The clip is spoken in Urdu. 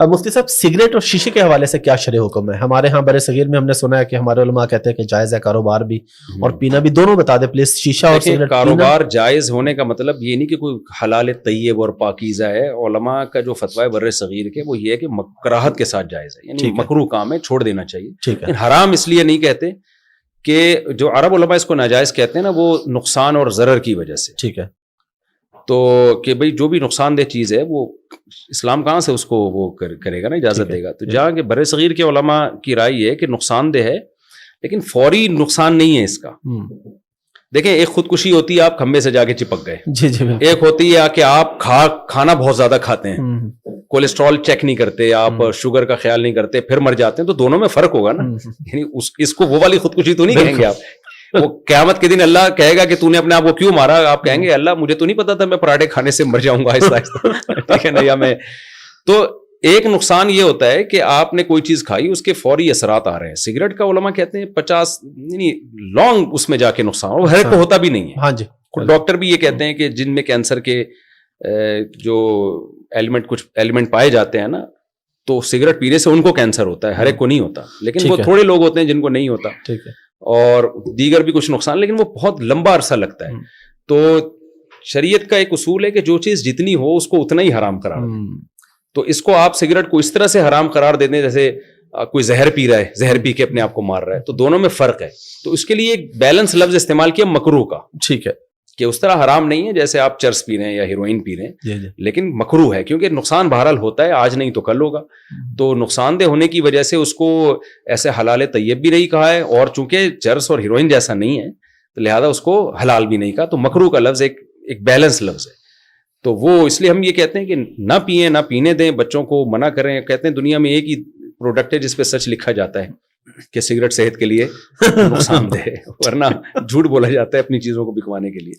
اب مفتی صاحب سگریٹ اور شیشے کے حوالے سے کیا شرع حکم ہے؟ ہمارے ہاں برِ صغیر میں ہم نے سنا ہے کہ ہمارے علماء کہتے ہیں کہ جائز ہے کاروبار بھی اور پینا بھی، دونوں بتا دیں پلیز. شیشہ اور سگریٹ کاروبار جائز ہونے کا مطلب یہ نہیں کہ کوئی حلال طیب اور پاکیزہ ہے. علماء کا جو فتویٰ ہے برِ صغیر کے وہ یہ ہے کہ کراہت کے ساتھ جائز ہے، یعنی مکروہ کام ہے، چھوڑ دینا چاہیے. لیکن حرام اس لیے نہیں کہتے کہ جو عرب علماء اس کو ناجائز کہتے ہیں نا، وہ نقصان اور ضرر کی وجہ سے. ٹھیک ہے. تو کہ بھئی جو بھی نقصان دہ چیز ہے وہ اسلام کہاں سے اس کو وہ کرے گا نا، اجازت دے گا. تو جہاں کہ برِ صغیر کے علماء کی رائے یہ ہے کہ نقصان دہ ہے لیکن فوری نقصان نہیں ہے اس کا. دیکھیں ایک خودکشی ہوتی ہے آپ کھمبے سے جا کے چپک گئے، ایک ہوتی ہے کہ آپ کھانا بہت زیادہ کھاتے ہیں، کولیسٹرول چیک نہیں کرتے، آپ شوگر کا خیال نہیں کرتے، پھر مر جاتے ہیں. تو دونوں میں فرق ہوگا نا. یعنی اس کو وہ والی خودکشی تو نہیں کہیں گے آپ. وہ قیامت کے دن اللہ کہے گا کہ تو نے اپنے آپ کو کیوں مارا، آپ کہیں گے اللہ مجھے تو نہیں پتا تھا میں پراٹھے کھانے سے مر جاؤں گا آہستہ آہستہ. ٹھیک ہے نا. یا میں تو ایک نقصان یہ ہوتا ہے کہ آپ نے کوئی چیز کھائی اس کے فوری اثرات آ رہے ہیں. سگریٹ کا علماء کہتے ہیں 50 یعنی لانگ اس میں جا کے نقصان، اور ہر ایک کو ہوتا بھی نہیں ہے. ہاں جی. ڈاکٹر بھی یہ کہتے ہیں کہ جن میں کینسر کے جو کچھ ایلیمنٹ پائے جاتے ہیں نا، تو سگریٹ پینے سے ان کو کینسر ہوتا ہے، ہر ایک کو نہیں ہوتا. لیکن وہ تھوڑے لوگ ہوتے ہیں جن کو نہیں ہوتا. ٹھیک ہے. اور دیگر بھی کچھ نقصان، لیکن وہ بہت لمبا عرصہ لگتا ہے. تو شریعت کا ایک اصول ہے کہ جو چیز جتنی ہو اس کو اتنا ہی حرام قرار دیں. تو اس کو آپ سگریٹ کو اس طرح سے حرام قرار دے دیں جیسے کوئی زہر پی رہا ہے، زہر پی کے اپنے آپ کو مار رہا ہے. تو دونوں میں فرق ہے. تو اس کے لیے ایک بیلنس لفظ استعمال کیا مکروہ کا. ٹھیک ہے. کہ اس طرح حرام نہیں ہے جیسے آپ چرس پی رہے ہیں یا ہیروئن پی رہے ہیں، لیکن مکروہ ہے کیونکہ نقصان بہرحال ہوتا ہے، آج نہیں تو کل ہوگا. تو نقصان دہ ہونے کی وجہ سے اس کو ایسے حلال طیب بھی نہیں کہا ہے، اور چونکہ چرس اور ہیروئن جیسا نہیں ہے تو لہذا اس کو حلال بھی نہیں کہا. تو مکروہ کا لفظ ایک بیلنس لفظ ہے. تو وہ اس لیے ہم یہ کہتے ہیں کہ نہ پئیں، نہ پینے دیں، بچوں کو منع کریں. کہتے ہیں دنیا میں ایک ہی پروڈکٹ ہے جس پہ سچ لکھا جاتا ہے کہ سگریٹ صحت کے لیے نقصان دہ ہے، ورنہ جھوٹ بولا جاتا ہے اپنی چیزوں کو بکوانے کے لیے.